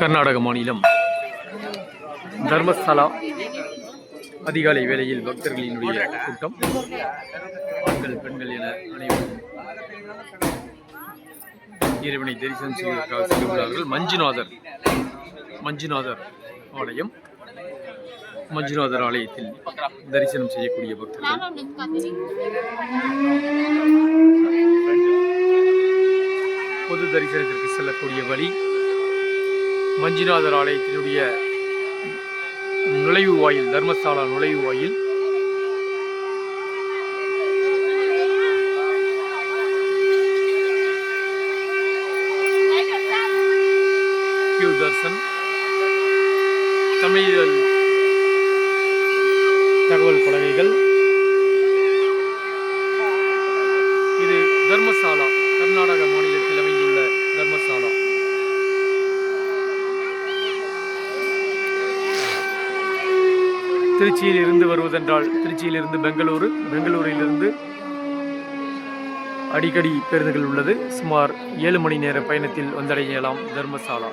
கர்நாடக மாநிலம் தர்மஸ்தலா அதிகாலை வேளையில் பக்தர்களினுடைய கூட்டம், ஆண்கள் பெண்கள் என அனைவரும் இறைவனை தரிசனம் செய்வதற்காக செல்கிறார்கள். மஞ்சுநாதர் ஆலயம், மஞ்சுநாதர் ஆலயத்தில் தரிசனம் செய்யக்கூடிய பக்தர்கள் பொது தரிசனத்திற்கு செல்லக்கூடிய வழி மஞ்சுநாதர் ஆலயத்தினுடைய நுழைவு வாயில், தர்மஸ்தலா நுழைவு வாயில். தர்சன் தமிழ் தகவல் பலகைகள். இது தர்மசாலா, கர்நாடக மாநிலத்தில் அமைந்துள்ள தர்மசாலா. திருச்சியில் இருந்து வருவதென்றால் திருச்சியிலிருந்து பெங்களூரு, பெங்களூரிலிருந்து அடிக்கடி பேருந்துகள் உள்ளது. சுமார் 7 மணி நேர பயணத்தில் வந்தடையலாம் தர்மசாலா.